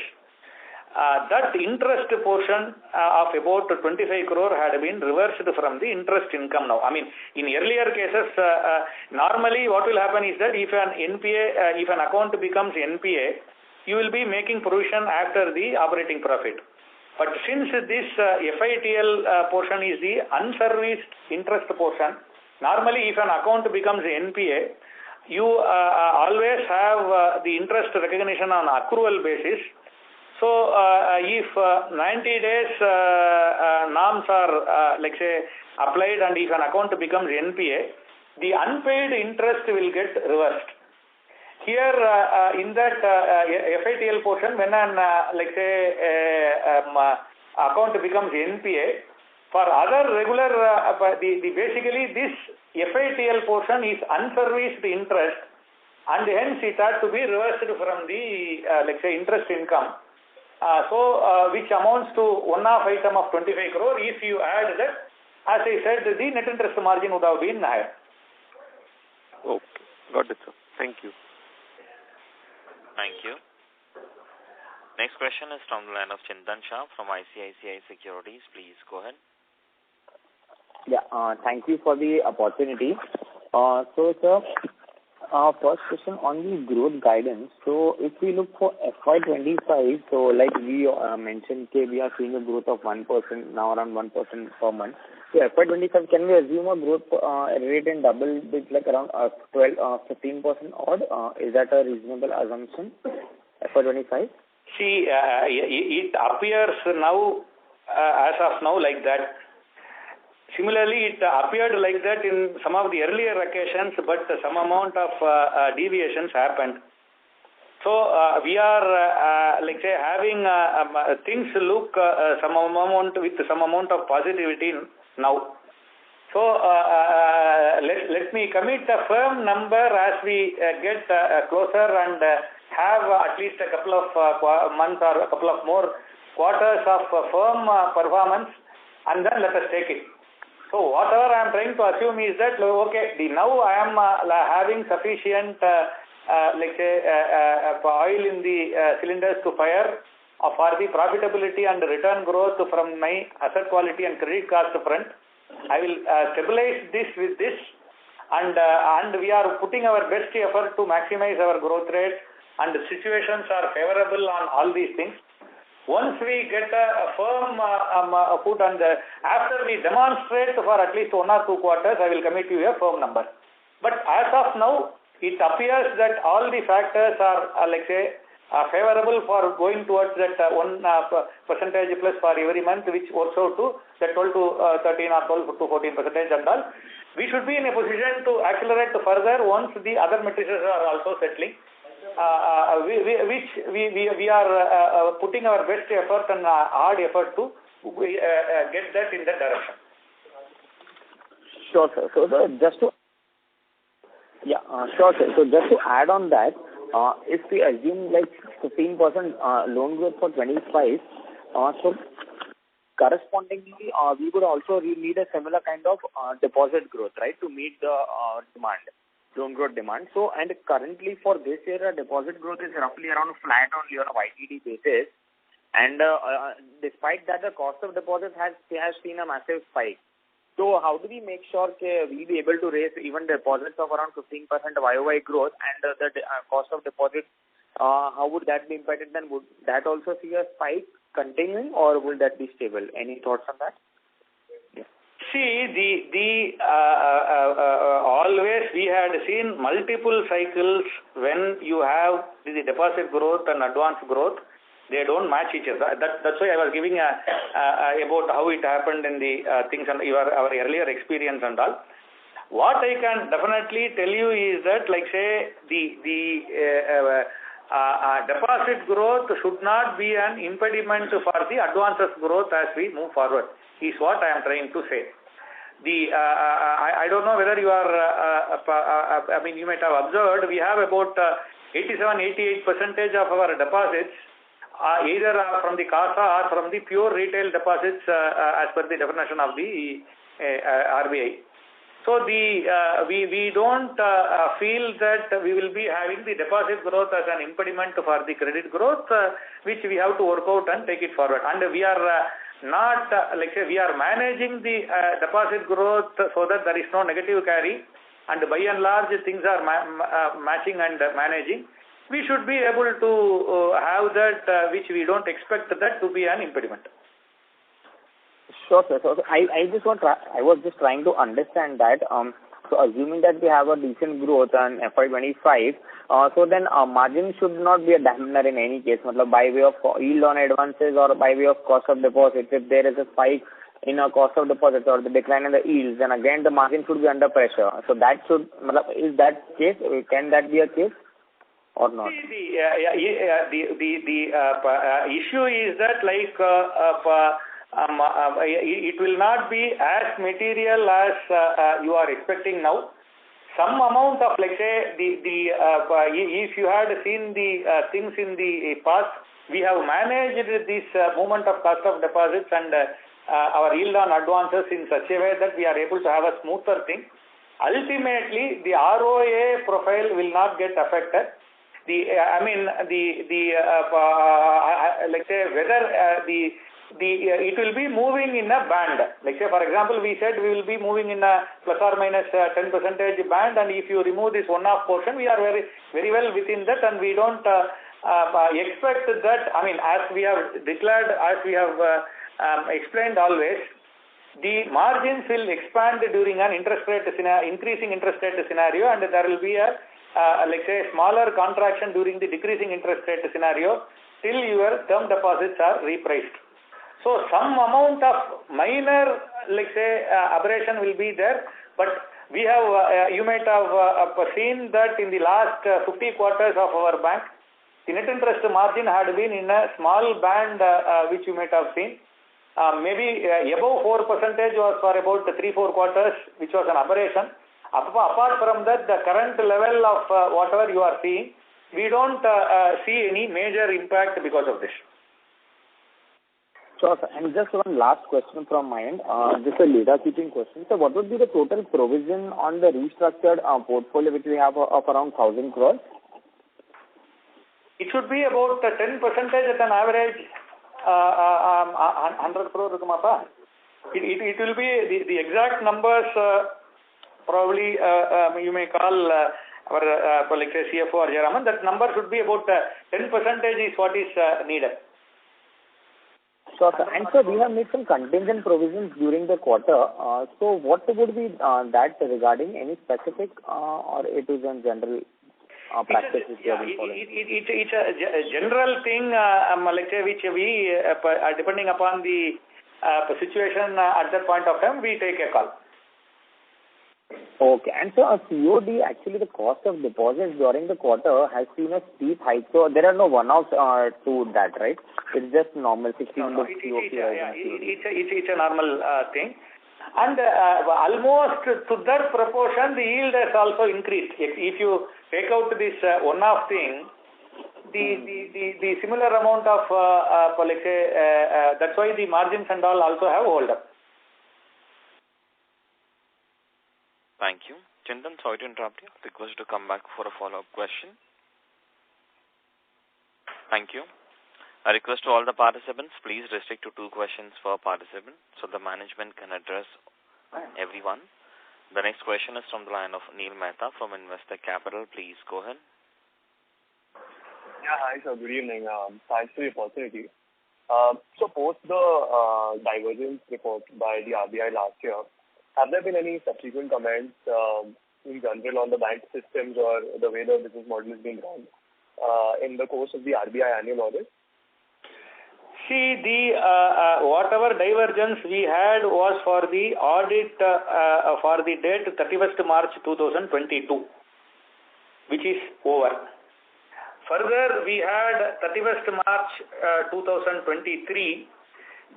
that interest portion of about 25 crore had been reversed from the interest income now. I mean, in earlier cases, normally what will happen is that if an account becomes NPA, you will be making provision after the operating profit. But since this FITL portion is the unserviced interest portion, normally if an account becomes NPA, you always have the interest recognition on accrual basis. So if 90 days norms are applied and if an account becomes NPA, the unpaid interest will get reversed. Here in that FITL portion, when an account becomes NPA, for other regular, basically this FITL portion is unserviced interest, and hence it had to be reversed from the interest income. Which amounts to one-off item of 25 crore. If you add that, as I said, the net interest margin would have been higher. Okay, got it, sir. Thank you. Thank you. Next question is from the line of Chintan Shah from ICICI Securities. Please go ahead. Yeah, thank you for the opportunity. So, sir, First question on the growth guidance. So if we look for FY25, so like we mentioned, we are seeing a growth of 1%, now around 1% per month. So FY25, can we assume a growth rate in double digit, like around 15% odd? Is that a reasonable assumption, FY25? See, it appears now, as of now, like that. Similarly, it appeared like that in some of the earlier occasions, but some amount of deviations happened. So we are, like say, having things look some amount with some amount of positivity now. So let me commit a firm number as we get closer and have at least a couple of months or a couple of more quarters of firm performance, and then let us take it. So whatever I am trying to assume is that, okay, now I am having sufficient, like say, oil in the cylinders to fire for the profitability and return growth from my asset quality and credit cost front. I will stabilize this with this, and we are putting our best effort to maximize our growth rate, and the situations are favorable on all these things. Once we get a firm foot on the, after we demonstrate for at least 1 or 2 quarters, I will commit you a firm number. But as of now, it appears that all the factors are like say, favorable for going towards that 1% plus for every month, which works out to that 12 to 13 or 12 to 14% and all. We should be in a position to accelerate further once the other metrics are also settling. Which we are putting our best effort and hard effort to get that in that direction. Sure, sir. So just to sure, sir. So just to add on that, if we assume like 15% loan growth for 25, so correspondingly, we would also need a similar kind of deposit growth, right, to meet the loan growth demand. So, and currently for this year, deposit growth is roughly around flat on your YTD basis. And despite that, the cost of deposits has seen a massive spike. So how do we make sure we'll be able to raise even deposits of around 15% YOY growth, and the cost of deposits, how would that be impacted? Then would that also see a spike continuing, or will that be stable? Any thoughts on that? See, always we had seen multiple cycles when you have the deposit growth and advance growth, they don't match each other. That's why I was giving about how it happened in the things and our earlier experience and all. What I can definitely tell you is that, like say, the deposit growth should not be an impediment for the advances growth as we move forward, is what I am trying to say. I don't know whether you are, I mean, you might have observed, we have about 87-88% of our deposits either from the CASA or from the pure retail deposits as per the definition of the RBI. So we don't feel that we will be having the deposit growth as an impediment for the credit growth, which we have to work out and take it forward. And we are not, like say, we are managing the deposit growth so that there is no negative carry, and by and large things are matching and managing. We should be able to have that, which we don't expect that to be an impediment. Sure, sir. So I was just trying to understand that. So assuming that we have a decent growth on FY25, so then margin should not be a dampener in any case, by way of yield on advances or by way of cost of deposits. If there is a spike in a cost of deposits or the decline in the yields, then again the margin should be under pressure. So that should, is that case? Can that be a case or not? The issue is that it will not be as material as you are expecting now. Some amount of, like say, if you had seen the things in the past, we have managed this movement of cost of deposits and our yield on advances in such a way that we are able to have a smoother thing. Ultimately, the ROA profile will not get affected. Like say, whether the it will be moving in a band. Like say, for example, we said we will be moving in a plus or minus 10% band, and if you remove this one-off portion, we are very, very well within that, and we don't expect that. I mean, as we have declared, as we have explained always, the margins will expand during an increasing interest rate scenario, and there will be a like say smaller contraction during the decreasing interest rate scenario till your term deposits are repriced. So some amount of minor, like say, aberration will be there, but we have, you might have seen that in the last 50 quarters of our bank, the net interest margin had been in a small band, which you might have seen. Maybe above 4% was for about 3-4 quarters, which was an aberration. Apart from that, the current level of whatever you are seeing, we don't see any major impact because of this. Sure, sir. And just one last question from my end. Just a data keeping question. So what would be the total provision on the restructured portfolio which we have of around 1,000 crores? It should be about 10% at an average 100 crore. It will be the exact numbers. Probably you may call our like say CFO or Jaraman. That number should be about 10% is what is needed. Sure, sir. And so we have made some contingent provisions during the quarter. So what would be that regarding any specific or it is in general practice which you have been following? It's a general thing, like say, which we, depending upon the situation at that point of time, we take a call. Okay. And so a COD, actually the cost of deposits during the quarter has seen a steep hike. So there are no one-offs to that, right? It's just normal 16 no, it's a normal thing. And almost to that proportion, the yield has also increased. If you take out this one-off thing, the similar amount of, let's say, that's why the margins and all also have hold up. Thank you. Chintan, sorry to interrupt you. Request to come back for a follow-up question. Thank you. I request to all the participants, please restrict to 2 questions per participant so the management can address everyone. The next question is from the line of Neil Mehta from Investec Capital. Please go ahead. Yeah, hi sir. Good evening. Thanks for the opportunity. So post the divergence report by the RBI last year, have there been any subsequent comments in general on the bank systems or the way the business model is being run in the course of the RBI annual audit? See, the whatever divergence we had was for the audit for the date 31st March 2022, which is over. Further, we had 31st March 2023.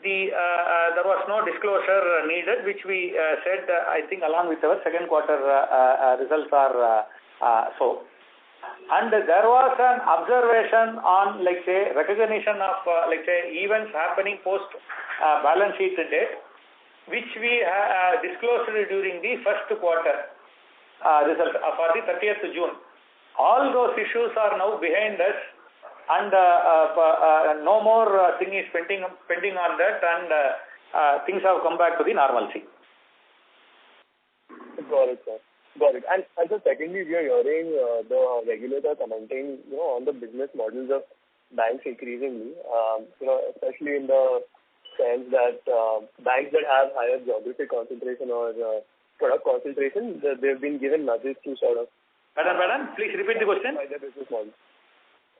There was no disclosure needed, which we said, I think, along with our second quarter results are so. And there was an observation on, like say, recognition of, like say, events happening post balance sheet date, which we disclosed during the first quarter result for the 30th June. All those issues are now behind us, and no more thing is pending on that, and things have come back to the normalcy. Got it, sir. Got it. And so secondly, we are hearing the regulator commenting, on the business models of banks increasingly, especially in the sense that banks that have higher geographic concentration or product concentration, they've been given nudges to sort of... Madam, please repeat the question. ...by their business model.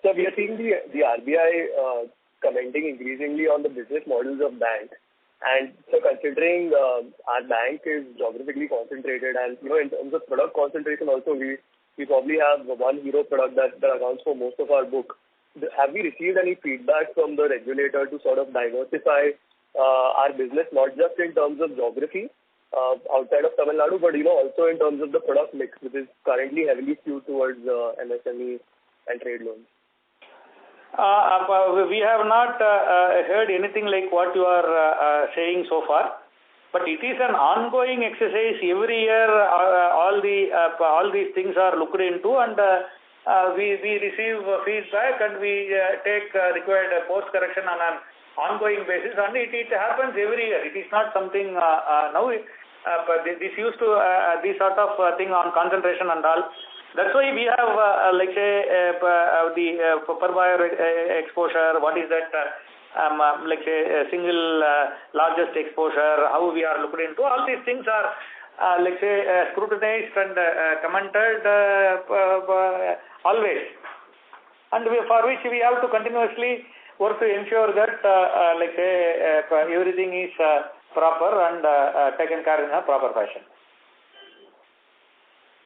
So we are seeing the RBI commenting increasingly on the business models of banks. And so considering our bank is geographically concentrated and, in terms of product concentration also, we probably have one hero product that accounts for most of our book. Have we received any feedback from the regulator to sort of diversify our business, not just in terms of geography outside of Tamil Nadu, but, also in terms of the product mix, which is currently heavily skewed towards MSME and trade loans? We have not heard anything like what you are saying so far, but it is an ongoing exercise. Every year, all these things are looked into, and we receive feedback, and we take required post correction on an ongoing basis, and it happens every year. It is not something now. But this used to this sort of thing on concentration and all. That's why we have the per buyer exposure. What is that? Single largest exposure. How we are looking into all these things are scrutinized and commented always, and for which we have to continuously work to ensure that everything is proper and taken care in a proper fashion.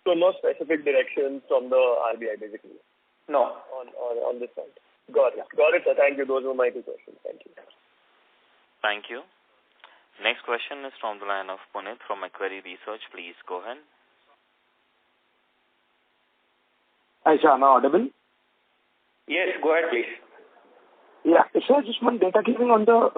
So no specific directions from the RBI basically? No. On this side. Got it, sir. Thank you. Those were my two questions. Thank you. Thank you. Next question is from the line of Puneet from Macquarie Research. Please go ahead. Hi, sir. Am I audible? Yes, go ahead, please. Yeah. Sir, just one data keeping on the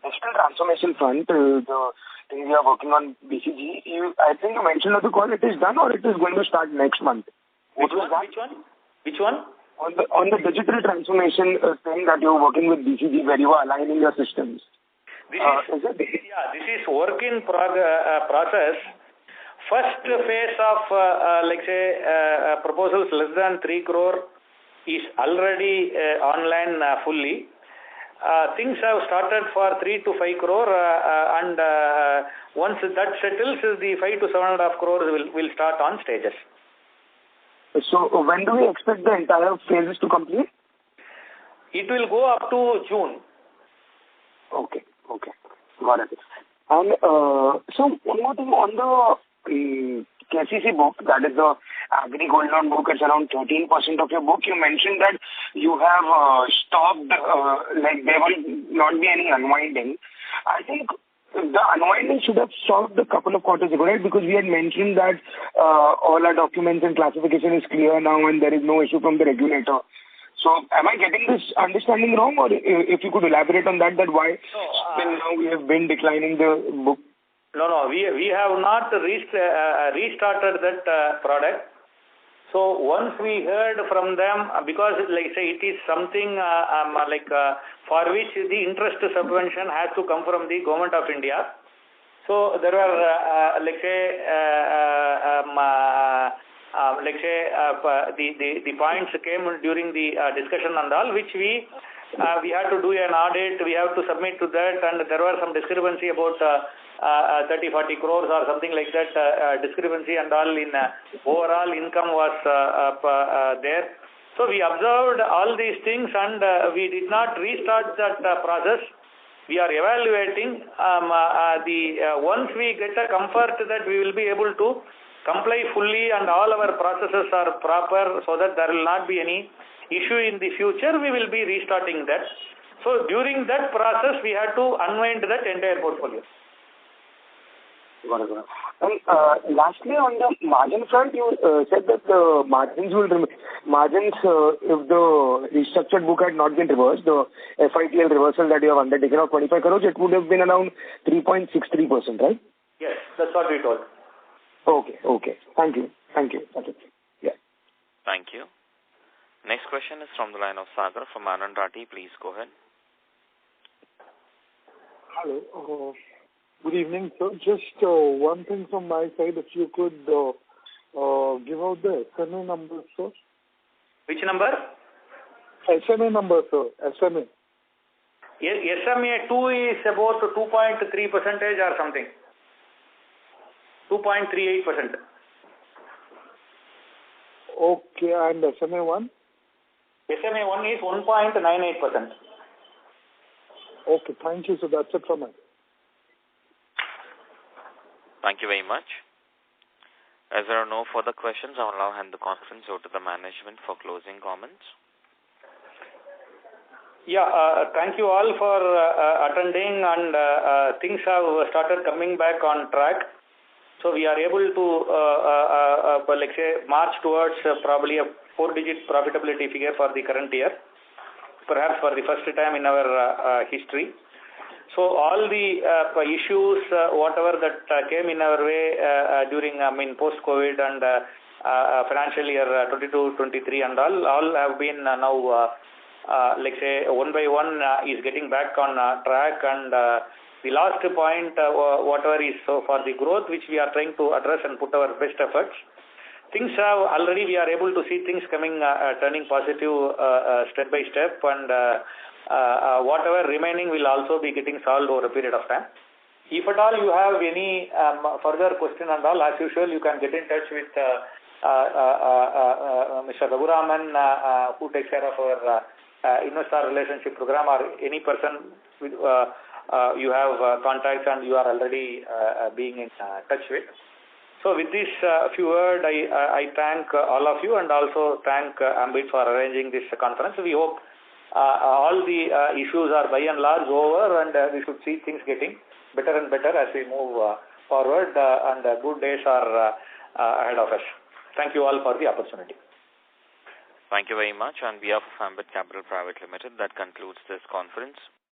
digital transformation front, the thing we are working on BCG. I think you mentioned on the call it is done or it is going to start next month. Which one? On the digital transformation thing that you're working with BCG where you are aligning your systems. This is work in process. First phase of proposals less than 3 crore is already online fully. Things have started for 3 to 5 crore and once that settles, the 5 to 7.5 crores will start on stages. So when do we expect the entire phases to complete? It will go up to June. Okay. Got it. And so one more thing on the KCC book, that is the agri gold loan book, it's around 13% of your book. You mentioned that you have stopped, there will not be any unwinding. I think the unwinding should have stopped a couple of quarters ago, right? Because we had mentioned that all our documents and classification is clear now and there is no issue from the regulator. So am I getting this understanding wrong, or if you could elaborate on that why till now we have been declining the book? No, we have not restarted that product. So once we heard from them, because it is something for which the interest subvention has to come from the Government of India. So there are the points came during the discussion and all, which we had to do an audit, we have to submit to that, and there were some discrepancy about 30-40 crores or something like that discrepancy and all in overall income was there. So we observed all these things and we did not restart that process. We are evaluating once we get a comfort that we will be able to comply fully and all our processes are proper so that there will not be any issue in the future, we will be restarting that. So during that process, we had to unwind that entire portfolio. Got it. And lastly, on the margin front, you said that the margins if the restructured book had not been reversed, the FITL reversal that you have undertaken of 25 crores, it would have been around 3.63%, right? Yes, that's what we told. Okay. Thank you. That's it. Yeah. Thank you. Next question is from the line of Sagar from Anand Rathi. Please go ahead. Hello. Good evening, sir. Just one thing from my side, if you could give out the SMA number, sir. Which number? SMA number, sir. SMA. Yes, SMA 2 is about 2.3% or something. 2.38%. Okay, and SMA 1? SMA 1 is 1.98%. Okay, thank you. So that's it from me. Thank you very much. As there are no further questions, I will now hand the conference over to the management for closing comments. Yeah, thank you all for attending, and things have started coming back on track. So we are able to, march towards probably a 4-digit profitability figure for the current year, perhaps for the first time in our history. So all the issues, whatever that came in our way during, post-COVID and financial year 22-23 and all have been now like say, one by one is getting back on track. And the last point, whatever is so for the growth, which we are trying to address and put our best efforts. Things have already, we are able to see things coming, turning positive step by step, and whatever remaining will also be getting solved over a period of time. If at all you have any further question and all, as usual, you can get in touch with Mr. Raghuraman, who takes care of our investor relationship program, or any person with, you have contacts and you are already being in touch with. So with this few words, I thank all of you and also thank Ambit for arranging this conference. We hope all the issues are by and large over, and we should see things getting better and better as we move forward, and good days are ahead of us. Thank you all for the opportunity. Thank you very much. On behalf of Ambit Capital Private Limited, that concludes this conference.